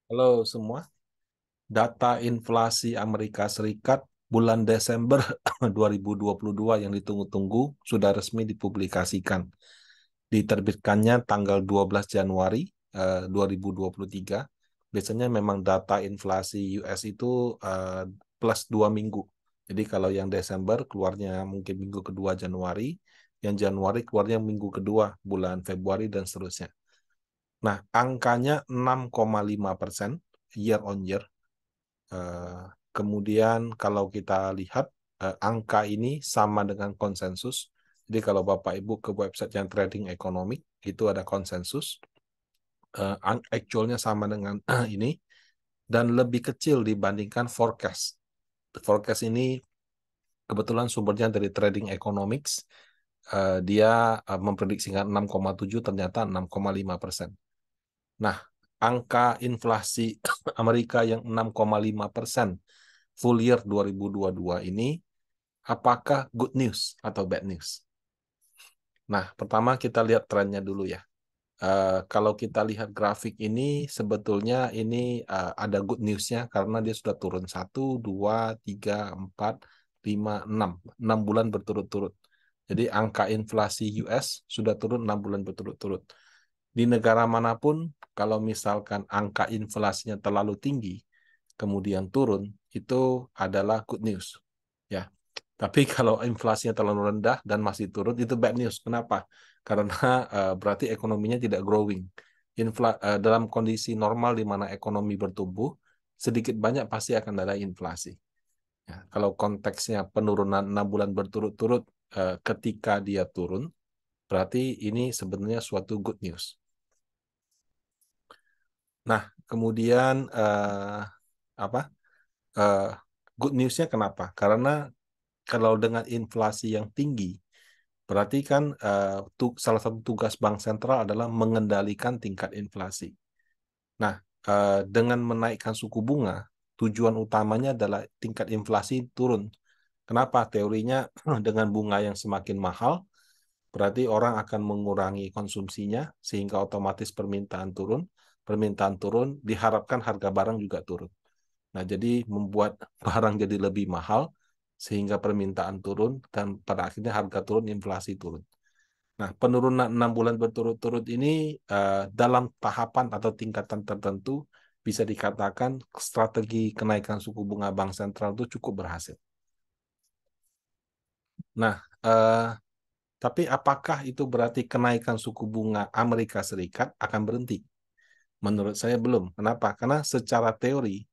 Halo semua, data inflasi Amerika Serikat bulan Desember 2022 yang ditunggu-tunggu sudah resmi dipublikasikan. Diterbitkannya tanggal 12 Januari 2023. Biasanya memang data inflasi US itu plus 2 minggu. Jadi kalau yang Desember keluarnya mungkin minggu kedua Januari, yang Januari keluarnya minggu kedua bulan Februari dan seterusnya. Nah, angkanya 6,5% year on year. Eh, Kemudian kalau kita lihat angka ini sama dengan konsensus. Jadi kalau Bapak Ibu ke website yang Trading Economic itu ada konsensus. Actualnya sama dengan ini dan lebih kecil dibandingkan forecast. Forecast ini kebetulan sumbernya dari Trading Economics. Dia memprediksikan 6,7, ternyata 6,5%. Nah, angka inflasi Amerika yang 6,5% full year 2022 ini, apakah good news atau bad news? Nah, pertama kita lihat trennya dulu ya. Kalau kita lihat grafik ini, sebetulnya ini ada good news-nya karena dia sudah turun 1, 2, 3, 4, 5, 6. 6 bulan berturut-turut. Jadi angka inflasi US sudah turun 6 bulan berturut-turut. Di negara manapun, kalau misalkan angka inflasinya terlalu tinggi, kemudian turun, itu adalah good news. Ya, tapi kalau inflasinya terlalu rendah dan masih turun, itu bad news. Kenapa? Karena berarti ekonominya tidak growing. Dalam kondisi normal di mana ekonomi bertumbuh, sedikit banyak pasti akan ada inflasi. Ya, kalau konteksnya penurunan 6 bulan berturut-turut ketika dia turun, berarti ini sebenarnya suatu good news. Nah, kemudian apa? Eh, Good news-nya kenapa? Karena kalau dengan inflasi yang tinggi, berarti kan salah satu tugas bank sentral adalah mengendalikan tingkat inflasi. Nah, dengan menaikkan suku bunga, tujuan utamanya adalah tingkat inflasi turun. Kenapa? Teorinya dengan bunga yang semakin mahal, berarti orang akan mengurangi konsumsinya sehingga otomatis permintaan turun. Permintaan turun, diharapkan harga barang juga turun. Nah, jadi membuat barang jadi lebih mahal sehingga permintaan turun dan pada akhirnya harga turun, inflasi turun. Nah, penurunan 6 bulan berturut-turut ini dalam tahapan atau tingkatan tertentu bisa dikatakan strategi kenaikan suku bunga bank sentral itu cukup berhasil. Nah, tapi apakah itu berarti kenaikan suku bunga Amerika Serikat akan berhenti? Menurut saya belum. Kenapa? Karena secara teori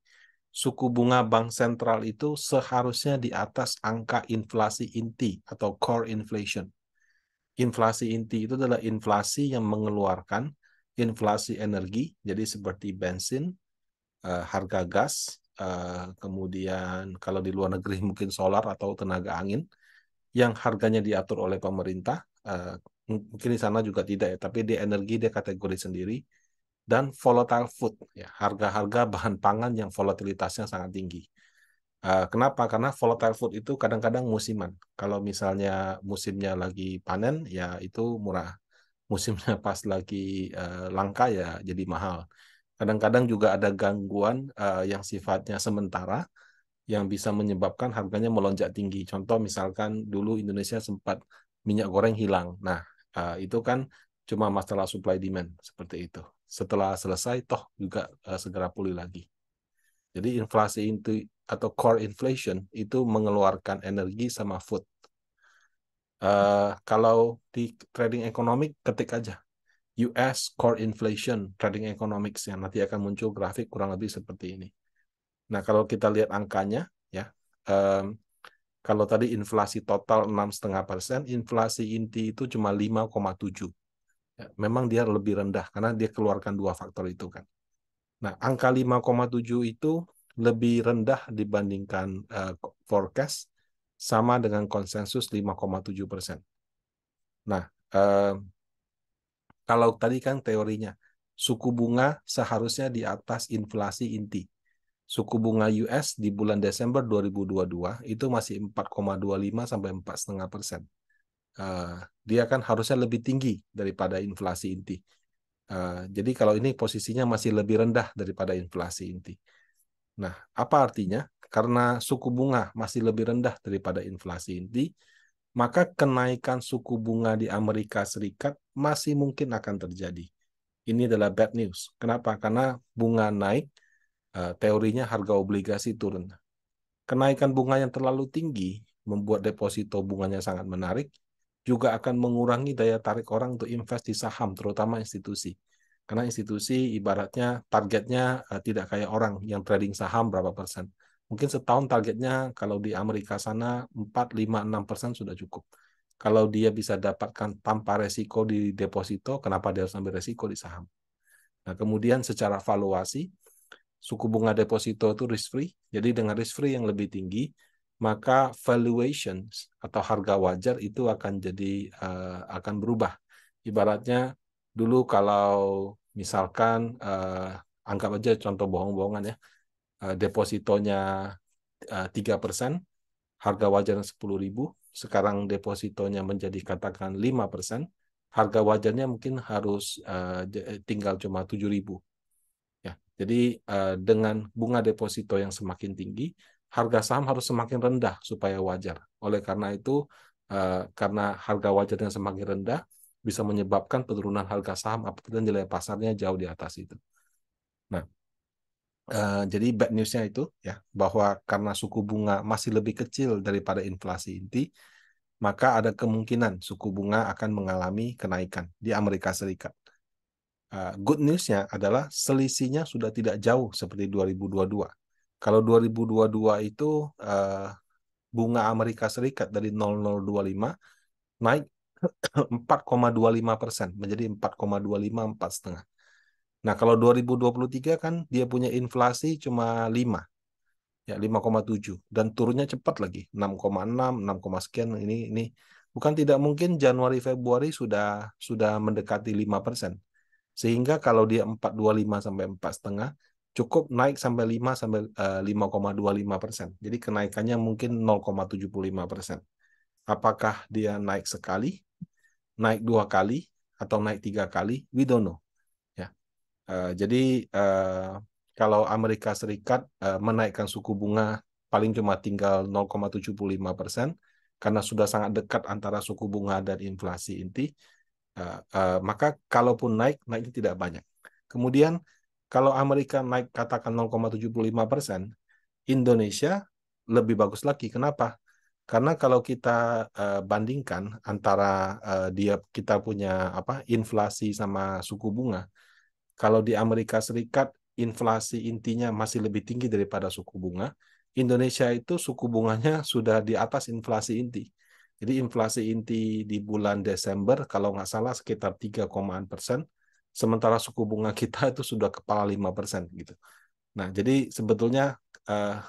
suku bunga bank sentral itu seharusnya di atas angka inflasi inti atau core inflation. Inflasi inti itu adalah inflasi yang mengeluarkan inflasi energi, jadi seperti bensin, harga gas, kemudian kalau di luar negeri mungkin solar atau tenaga angin, yang harganya diatur oleh pemerintah. Mungkin di sana juga tidak ya, tapi di energi dia kategori sendiri. Dan volatile food, ya, harga-harga bahan pangan yang volatilitasnya sangat tinggi. Kenapa? Karena volatile food itu kadang-kadang musiman. Kalau misalnya musimnya lagi panen, ya itu murah. Musimnya pas lagi langka, ya jadi mahal. Kadang-kadang juga ada gangguan yang sifatnya sementara, yang bisa menyebabkan harganya melonjak tinggi. Contoh misalkan dulu Indonesia sempat minyak goreng hilang. Nah, itu kan cuma masalah supply demand seperti itu. Setelah selesai, toh juga segera pulih lagi. Jadi inflasi itu atau core inflation itu mengeluarkan energi sama food. Kalau di trading economic, ketik aja US core inflation trading economics, yang nanti akan muncul grafik kurang lebih seperti ini. Nah, kalau kita lihat angkanya, ya, um, kalau tadi inflasi total 6,5%, inflasi inti itu cuma 5,7. Ya, memang dia lebih rendah karena dia keluarkan dua faktor itu kan. Nah, angka 5,7 itu lebih rendah dibandingkan forecast, sama dengan konsensus 5,7%. Nah, kalau tadi kan teorinya, suku bunga seharusnya di atas inflasi inti. Suku bunga US di bulan Desember 2022 itu masih 4,25 sampai 4,5%. Dia kan harusnya lebih tinggi daripada inflasi inti. Jadi kalau ini posisinya masih lebih rendah daripada inflasi inti. Nah, apa artinya? Karena suku bunga masih lebih rendah daripada inflasi inti, maka kenaikan suku bunga di Amerika Serikat masih mungkin akan terjadi. Ini adalah bad news. Kenapa? Karena bunga naik, teorinya harga obligasi turun. Kenaikan bunga yang terlalu tinggi membuat deposito bunganya sangat menarik, juga akan mengurangi daya tarik orang untuk invest di saham, terutama institusi. Karena institusi ibaratnya targetnya tidak kayak orang yang trading saham berapa persen. Mungkin setahun targetnya kalau di Amerika sana 4, 5, 6% sudah cukup. Kalau dia bisa dapatkan tanpa resiko di deposito, kenapa dia harus ambil resiko di saham? Nah, kemudian secara valuasi, suku bunga deposito itu risk free. Jadi dengan risk free yang lebih tinggi, maka valuation atau harga wajar itu akan berubah. Ibaratnya dulu kalau misalkan anggap aja contoh bohong-bohongan ya, depositonya 3%, harga wajarnya 10.000, sekarang depositonya menjadi katakan 5%, harga wajarnya mungkin harus tinggal cuma 7.000. Ya, jadi dengan bunga deposito yang semakin tinggi, harga saham harus semakin rendah supaya wajar. Oleh karena itu, karena harga wajar yang semakin rendah, bisa menyebabkan penurunan harga saham apabila nilai pasarnya jauh di atas itu. Nah, jadi bad news-nya itu ya bahwa karena suku bunga masih lebih kecil daripada inflasi inti, maka ada kemungkinan suku bunga akan mengalami kenaikan di Amerika Serikat. Good news-nya adalah selisihnya sudah tidak jauh seperti 2022. Kalau 2022 itu bunga Amerika Serikat dari 0025 naik 4,25% menjadi 4,25, 4,5. Nah, kalau 2023 kan dia punya inflasi cuma 5, ya 5,7 dan turunnya cepat lagi 6,6, 6, sekian. Ini bukan tidak mungkin Januari Februari sudah mendekati 5%. Sehingga kalau dia 4,25 sampai 4,5, cukup naik sampai 5 sampai 5,25%. Jadi kenaikannya mungkin 0,75%. Apakah dia naik sekali, naik 2 kali, atau naik 3 kali? We don't know. Ya. Jadi kalau Amerika Serikat menaikkan suku bunga paling cuma tinggal 0,75% karena sudah sangat dekat antara suku bunga dan inflasi inti. Maka kalaupun naiknya tidak banyak. Kemudian kalau Amerika naik katakan 0,75%, Indonesia lebih bagus lagi. Kenapa? Karena kalau kita bandingkan antara kita punya inflasi sama suku bunga, kalau di Amerika Serikat inflasi intinya masih lebih tinggi daripada suku bunga, Indonesia itu suku bunganya sudah di atas inflasi inti. Jadi inflasi inti di bulan Desember kalau nggak salah sekitar 3,an%, sementara suku bunga kita itu sudah kepala 5% gitu. Nah, jadi sebetulnya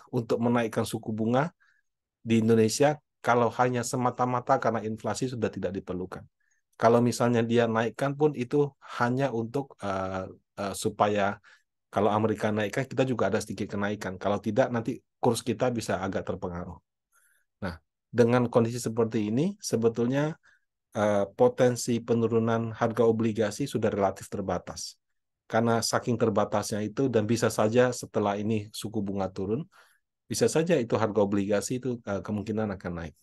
untuk menaikkan suku bunga di Indonesia kalau hanya semata-mata karena inflasi sudah tidak diperlukan. Kalau misalnya dia naikkan pun itu hanya untuk supaya kalau Amerika naikkan kita juga ada sedikit kenaikan. Kalau tidak nanti kurs kita bisa agak terpengaruh. Nah, dengan kondisi seperti ini sebetulnya potensi penurunan harga obligasi sudah relatif terbatas. Karena saking terbatasnya itu dan bisa saja setelah ini suku bunga turun, bisa saja itu harga obligasi itu kemungkinan akan naik.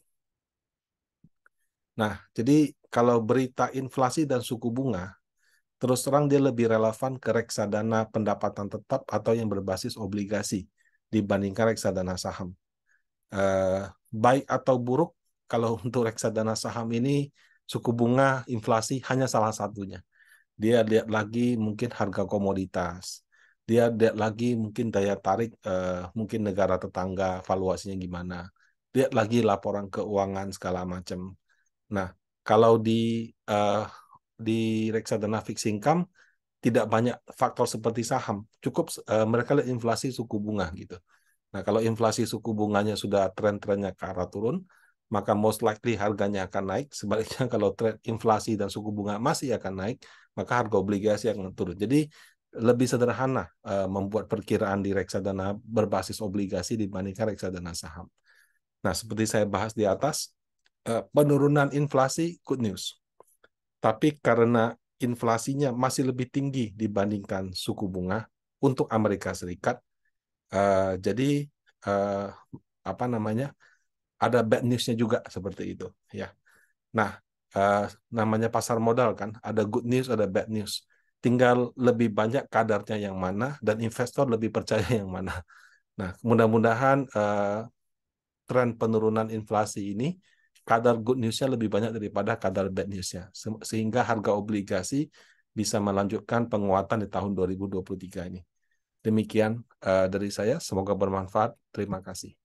Nah, jadi kalau berita inflasi dan suku bunga, terus terang dia lebih relevan ke reksadana pendapatan tetap atau yang berbasis obligasi dibandingkan reksadana saham. Baik atau buruk, kalau untuk reksadana saham ini suku bunga inflasi hanya salah satunya. Dia lihat lagi mungkin harga komoditas. Dia lihat lagi mungkin daya tarik mungkin negara tetangga, valuasinya gimana. Lihat lagi laporan keuangan segala macam. Nah, kalau di reksadana fixed income tidak banyak faktor seperti saham. Cukup mereka lihat inflasi suku bunga gitu. Nah, kalau inflasi suku bunganya sudah tren-trennya ke arah turun, maka most likely harganya akan naik. Sebaliknya kalau tren inflasi dan suku bunga masih akan naik, maka harga obligasi akan turun. Jadi lebih sederhana membuat perkiraan di reksadana berbasis obligasi dibandingkan reksadana saham. Nah, seperti saya bahas di atas, penurunan inflasi good news. Tapi karena inflasinya masih lebih tinggi dibandingkan suku bunga untuk Amerika Serikat. Jadi uh, apa namanya, ada bad newsnya juga seperti itu ya. Nah, uh, namanya pasar modal kan, ada good news, ada bad news. Tinggal lebih banyak kadarnya yang mana dan investor lebih percaya yang mana. Nah, mudah-mudahan tren penurunan inflasi ini kadar good news-nya lebih banyak daripada kadar bad news-nya. Sehingga harga obligasi bisa melanjutkan penguatan di tahun 2023 ini. Demikian dari saya, semoga bermanfaat. Terima kasih.